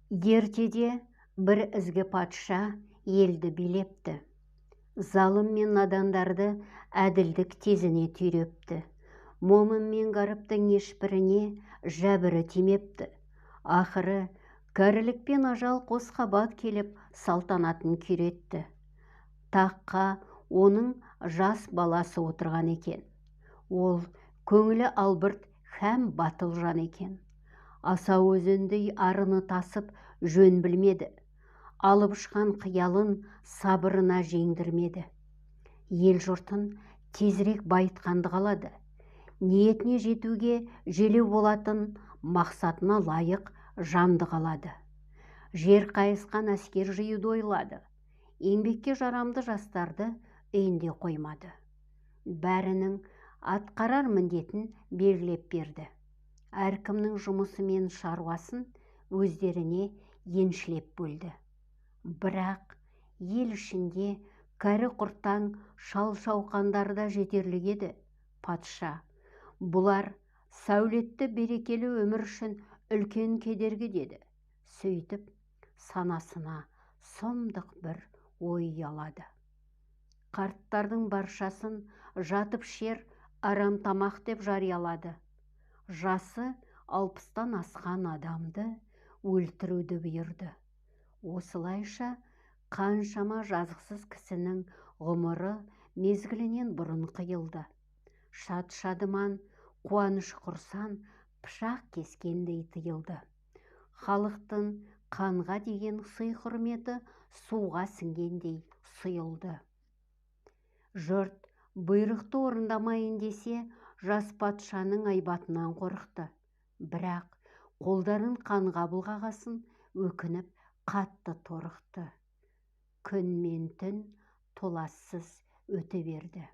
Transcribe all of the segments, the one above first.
Ертеде бір ізгі патша елді билепті. Залым мен надандарды әділдік тезіне түйрепті. Момын мен ғаріптің ешбіріне жәбірі тимепті. Ақыры кәрілік пен ажал қос қабат келіп салтанатын күйретті. Таққа оның жас баласы отырған екен. Ол көңілі албырт һәм батыл жан екен. Аса өзіндей арыны тасып жөн білмеді. Алып ұшқан қиялын сабырына жеңдірмеді. Ел жұртын тезірек байытқанды қалады. Ниетіне жетуге желеу болатын мақсатына лайық жанды қалады. Жер қайысқан әскер жиюды ойлады. Еңбекке жарамды жастарды үйінде қоймады. Бәрінің атқарар міндетін белгілеп берді. Әркімнің жұмысы мен шаруасын өздеріне еншілеп бөлді. Бірақ ел ішінде кәрі құрттан шал-шауқандар да жетерлік еді. Патша, бұлар сәулетті берекелі өмір үшін үлкен кедергі деді. Сөйтіп, санасына сұмдық бір ой ұялады. Қарттардың баршасын жатып шер, арам тамақ деп жариялады. Жасы 60-тан асқан адамды өлтіруді бұйырды. Осылайша қаншама жазықсыз кісінің ғұмыры мезгілінен бұрын қиылды. Шат-шадыман, қуаныш құрсан пышақ кескендей тыйылды. Халықтың қанға деген сый-құрметі суға сіңгендей сұйылды. Жұрт бұйрықты орындамайын десе, жас патшаның айбатынан қорықты. Бірақ қолдарын қанға бұлғағасын өкініп қатты торықты. Күн мен түн толассыз өте берді.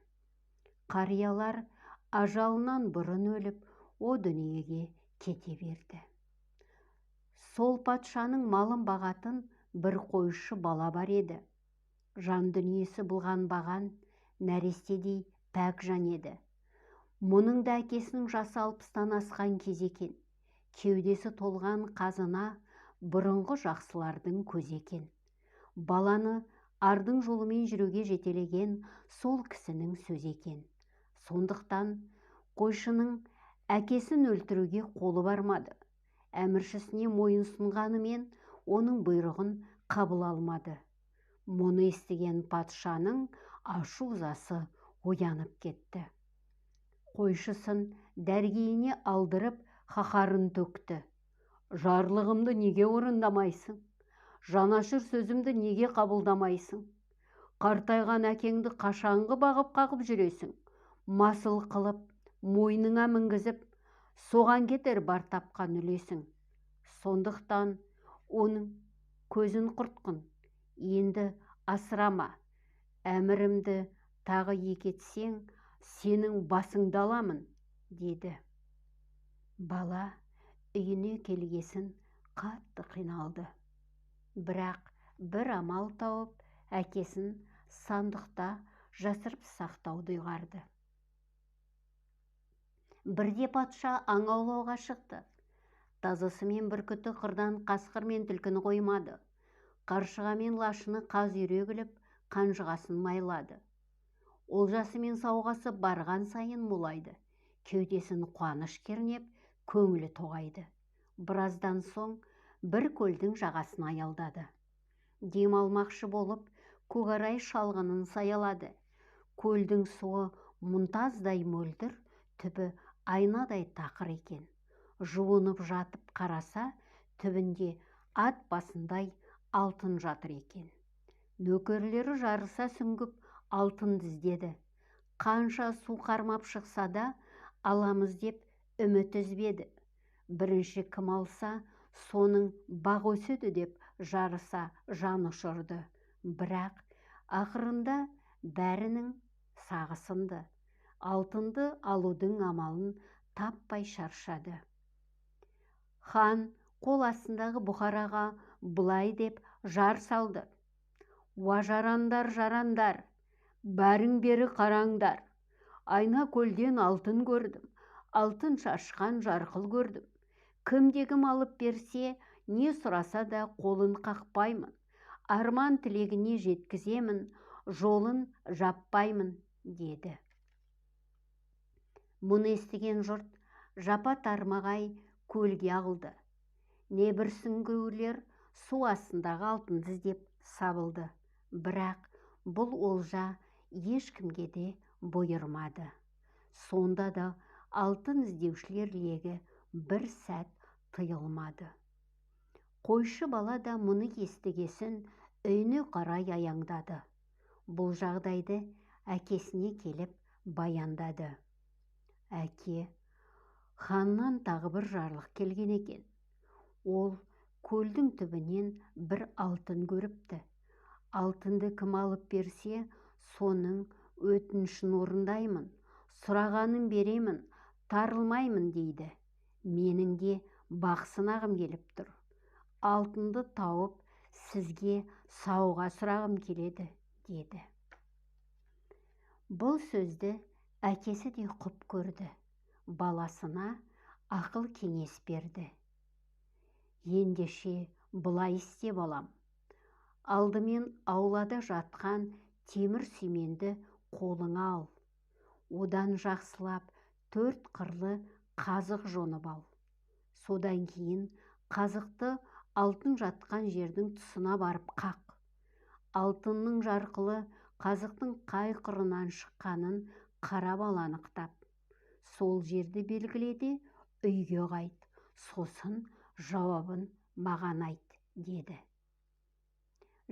Қариялар ажалынан бұрын өліп, о дүниеге кете берді. Сол патшаның малын бағатын бір қойшы бала бар еді. Жан дүниесі бұлған баған нәрестедей пәк жан еді. Мұның да әкесінің жасы 60-тан асқан кез екен. Кеудесі толған қазына бұрынғы жақсылардың көзі екен. Баланы ардың жолымен жүруге жетелеген сол кісінің сөзі екен. Сондықтан қойшының әкесін өлтіруге қолы бармады. Әміршісіне мойын сұнғанымен оның бұйрығын қабыл алмады. Мұны естіген патшаның ашу-ызасы оянып кетті. Қойшысын дәргейіне алдырып қаһарын төкті. Жарлығымды неге орындамайсың? Жанашыр сөзімді неге қабылдамайсың? Қартайған әкеңді қашанғы бағып қағып жүресің? Масыл қылып, мойныңа мінгізіп, соған кетер бар тапқан үлесің. Сондықтан оның көзін құртқын, енді асырама. Әмірімді тағы екетсең, сенің басыңды аламын, деді. Бала үйіне келгесін қатты қиналды. Бірақ бір амал тауып, әкесін сандықта жасырып сақтауды ұйғарды. Бірде патша аң аулауға шықты. Тазысы мен бүркіті қырдан қасқыр мен түлкіні қоймады. Қаршыға мен лашыны қаз үйрегіліп, қанжығасын майлады. Олжасы мен сауғасы барған сайын молайды. Кеудесін қуаныш кернеп, көңілі тоғайды. Біраздан соң бір көлдің жағасын аялдады. Дем алмақшы болып, көкарай шалғынын саялады. Көлдің суы мұнтаздай мөлдір, түбі айнадай тақыр екен. Жуынып жатып қараса, түбінде ат басындай алтын жатыр екен. Нөкерлері жарыса сүңгіп, алтын іздеді. Қанша су қармап шықса да, аламыз деп үміт үзбеді. Бірінші кім алса, соның бақ өседі деп жарыса жан ұшырды. Бірақ ақырында бәрінің сағы сынды. Алтынды алудың амалын таппай шаршады. Хан қол астындағы бұқараға бұлай деп жар салды. Уа жарандар, бәрің бері қараңдар. Айна көлден алтын көрдім, алтын шашқан жарқыл көрдім. Кімде-кім алып берсе, не сұраса да қолын қақпаймын, арман тілегіне жеткіземін, жолын жаппаймын, деді. Мұны естіген жұрт жапа-тармағай көлге ағылды. Небір сүңгуірлер су астындағы алтынды іздеп сабылды. Бірақ бұл олжа ешкімге де бұйырмады. Сонда да алтын іздеушілер легі бір сәт тыйылмады. Қойшы бала да мұны естігесін үйіне қарай аяңдады. Бұл жағдайды әкесіне келіп баяндады. Әке, ханнан тағы бір жарлық келген екен. Ол көлдің түбінен бір алтын көріпті. Алтынды кім алып берсе, соның өтінішін орындаймын, сұрағанын беремін, тарылмаймын дейді. Менің де бақ сынағым келіп тұр. Алтынды тауып, сізге сауға сұрағым келеді, деді. Бұл сөзді әкесі де құп көрді. Баласына ақыл кеңес берді. Ендеше былай істе балам. Алдымен аулада жатқан темір сүйменді қолыңа ал. Одан жақсылап 4 қырлы қазық жонып ал. Содан кейін қазықты алтын жатқан жердің тұсына барып қақ. Алтынның жарқылы қазықтың қай қырынан шыққанын қарап ал анықтап. Сол жерді белгіледе, үйге қайт, сосын жауабын маған айт, деді.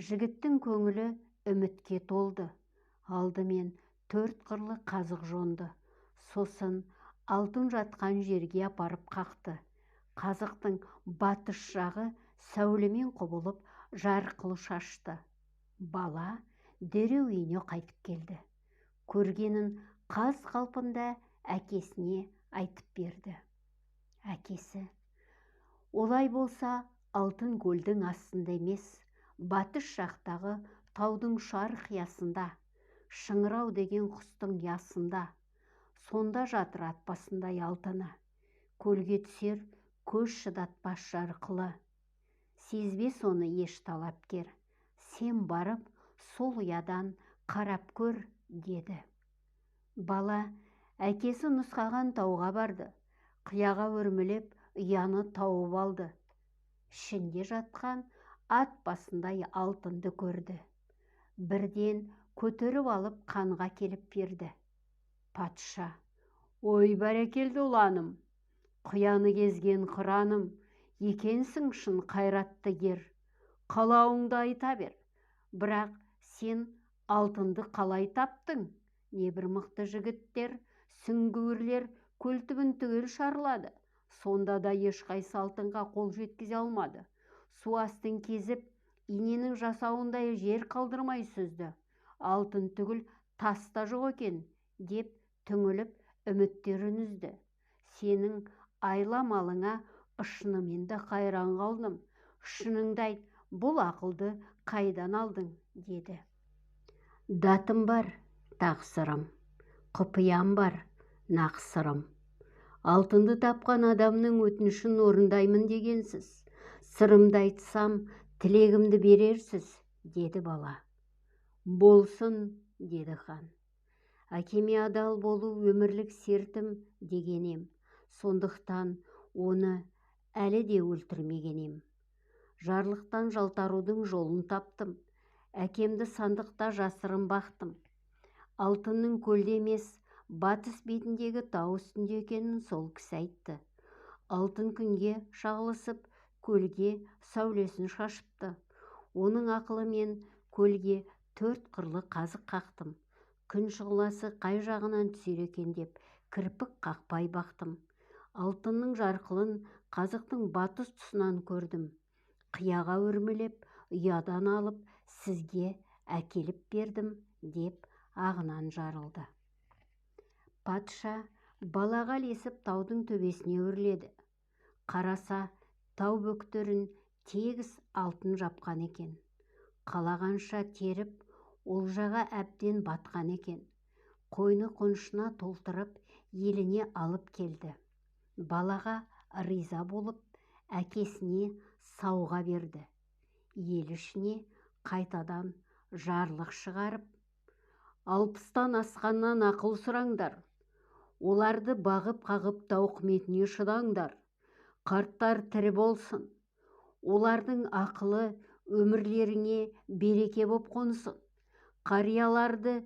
Жігіттің көңілі үмітке толды. Алдымен 4 қырлы қазық жонды. Сосын алтын жатқан жерге апарып қақты. Қазықтың батыс жағы сәулемен құбылып жарқыл шашты. Бала дереу үйіне қайтып келді. Көргенін қаз қалпында әкесіне айтып берді. Әкесі, олай болса алтын көлдің астында емес, батыс жақтағы таудың шар қиясында, шыңырау деген құстың ясында, сонда жатыр ат басындай алтыны. Көлге түсер көз шыдатпас жарқылы. Сезбес оны еш талапкер. Сен барып, сол ұядан қарап көр, деді. Бала әкесі нұсқаған тауға барды. Қияға өрмелеп, ұяны тауып алды. Ішінде жатқан ат басындай алтынды көрді. Бірден көтеріп алып қанға келіп берді. Патша, ой бәрекелді ұланым, құяны кезген қыраным, екенсің шын қайратты кер. Қалауыңды айта бер. Бірақ сен алтынды қалай таптың? Небір мықты жігіттер, сүңгуірлер көлтүбін түгел шарлады. Сонда да ешқайсы алтынға қол жеткізе алмады. Су астын кезіп, иненің жасауындай жер қалдырмай сүзді. Алтын түгіл таста жоқ екен, деп түңіліп үміттерін үзді. Сенің айламалыңа шынымен де қайран қалдым. Шыныңды айт, бұл ақылды қайдан алдың, деді. Датым бар, тақсырым, құпиям бар, нақсырым. Алтынды тапқан адамның өтінішін орындаймын дегенсіз. Сырымды айтсам, тілегімді берерсіз, деді бала. Болсын, деді хан. Әкеме адал болу өмірлік сертім дегенем. Сондықтан оны әлі де өлтірмегенем. Жарлықтан жалтарудың жолын таптым. Әкемді сандықта жасырын бақтым. Алтынның көлде емес, батыс бетіндегі тау үстінде екенін сол кісі айтты. Алтын күнге шағылысып, көлге сәулесін шашыпты. Оның ақылымен көлге 4 қырлы қазық қақтым. Күн шығыласы қай жағынан түсер екен деп кірпік қақпай бақтым. Алтынның жарқылын қазықтың батыс тұсынан көрдім. Қияға өрмелеп, ұядан алып, сізге әкеліп бердім, деп ағынан жарылды. Патша балаға ілесіп таудың төбесіне өрледі. Қараса, тау бөктерін тегіс алтын жапқан екен. Қалағанша теріп, олжаға әбден батқан екен. Қойны қонышына толтырып, еліне алып келді. Балаға риза болып, әкесіне сауға берді. Ел ішіне қайтадан жарлық шығарып, 60-тан асқаннан ақыл сұраңдар, оларды бағып-қағып тауқыметіне шыдаңдар, қарттар тірі болсын, олардың ақылы өмірлеріңе береке боп қонсын, қарияларды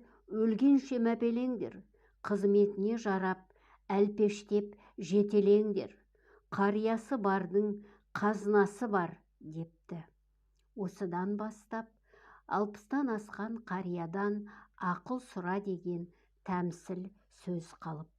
өлгенше мәпелеңдер, қызметіне жарап әлпештеп жетелеңдер, қариясы бардың қазынасы бар, депті. Осыдан бастап 60-тан асқан қариядан ақыл сұра деген тәмсіл сөз қалып